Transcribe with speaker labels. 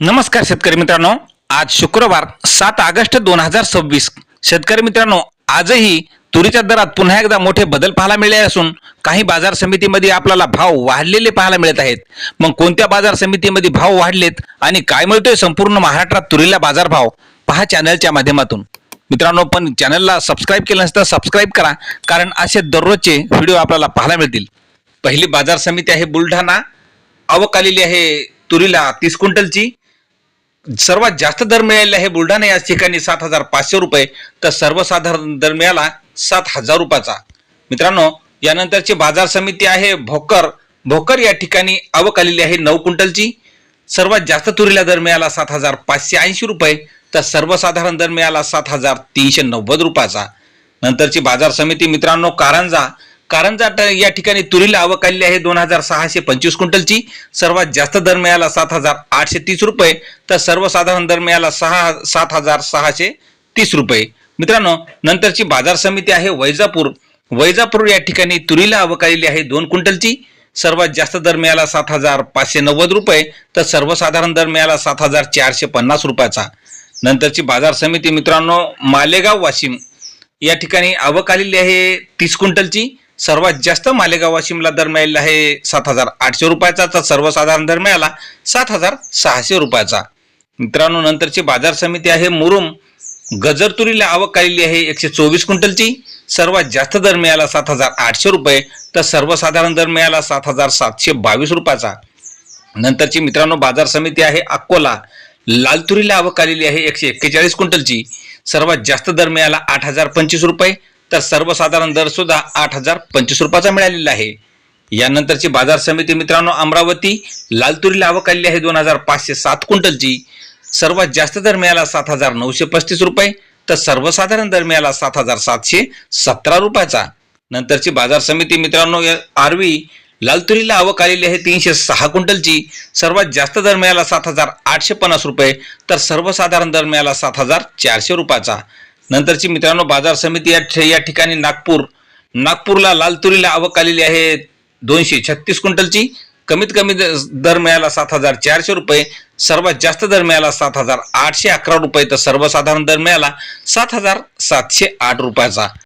Speaker 1: नमस्कार शेतकरी मित्रांनो, आज शुक्रवार 7 ऑगस्ट 2026. शेतकरी मित्रांनो, आजही तुरीच्या दरात पुन्हा एकदा मोठे बदल पाहायला मिळाले असून काही बाजार समितीमध्ये आपल्याला भाव वाढलेले पाहायला मिळत आहेत. मग कोणत्या बाजार समितीमध्ये भाव वाढलेत आणि काय मिळतोय संपूर्ण महाराष्ट्रात तुरीला बाजारभाव पहा चॅनलच्या माध्यमातून. मित्रांनो, पण चॅनलला सबस्क्राईब केलं नसतं सबस्क्राईब करा, कारण असे दररोजचे व्हिडिओ आपल्याला पाहायला मिळतील. पहिली बाजार समिती आहे बुलढाणा. आवक आलेली आहे तुरीला 30 क्विंटलची. सर्वात जास्त दर मिळालेला आहे बुलढाणा या ठिकाणी 7,500 रुपये, तर सर्वसाधारण दर मिळाला 7,000 रुपयाचा. मित्रांनो, यानंतरची बाजार समिती आहे भोकर. भोकर या ठिकाणी आवक आलेली आहे 9 क्विंटलची. सर्वात जास्त तुरीला दर मिळाला 7,580 रुपये, तर सर्वसाधारण दर मिळाला 7,390 रुपयाचा. नंतरची बाजार समिती मित्रांनो कारंजा. कारंजा या ठिकाणी तुरीला आवक आलेली आहे 2,625 क्विंटलची. सर्वात जास्त दर मिळाला 7,830 रुपये, तर सर्वसाधारण दर मिळाला 7,630 रुपये. मित्रांनो, नंतरची बाजार समिती आहे वैजापूर. वैजापूर या ठिकाणी तुरीला आवक आलेली आहे 2 क्विंटलची. सर्वात जास्त दर मिळाला 7,590 रुपये, तर सर्वसाधारण दर मिळाला 7,450 रुपयाचा. नंतरची बाजार समिती मित्रांनो मालेगाव वाशिम. या ठिकाणी आवक आलेली आहे 30 क्विंटलची. सर्वात जास्त मालेगाव वाशिमला दर मिळालेला आहे 7,800 रुपयाचा, तर सर्वसाधारण दर मिळाला 7,600 रुपयाचा. मित्रांनो, नंतरची बाजार समिती आहे मुरुम. गजर तुरीला आवक आलेली आहे 124 क्विंटलची. सर्वात जास्त दर मिळाला 7,800 रुपये, तर सर्वसाधारण दर मिळाला 7,722 रुपयाचा. नंतरची मित्रांनो बाजार समिती आहे अकोला. लाल तुरीला आवक आलेली आहे 141 क्विंटलची. सर्वात जास्त दर मिळाला 8,025 रुपये, तर सर्वसाधारण दर सुद्धा 8,025 रुपयाचा मिळालेला आहे. यानंतरची बाजार समिती मित्रांनो अमरावती. लाल तुरीला आवक आलेली आहे 2,507 क्विंटलची. सर्वात जास्त दर मिळाला 7,935 रुपये, तर सर्वसाधारण दर मिळाला 7,717 रुपयाचा. नंतरची बाजार समिती मित्रांनो आर्वी. लाल तुरीला आवक आलेली आहे 306 क्विंटलची. सर्वात जास्त दर मिळाला 7,850 रुपये, तर सर्वसाधारण दर मिळाला 7,400 रुपयाचा. नंतरची मित्रांनो बाजार समिती या ठिकाणी नागपूर. नागपूरला लाल तुरीला आवक आलेली आहे 236 क्विंटलची. कमीत कमी दर मिळाला 7,400 रुपये. सर्वात जास्त दर मिळाला 7,811 रुपये, तर सर्वसाधारण दर मिळाला 7,708 रुपयाचा.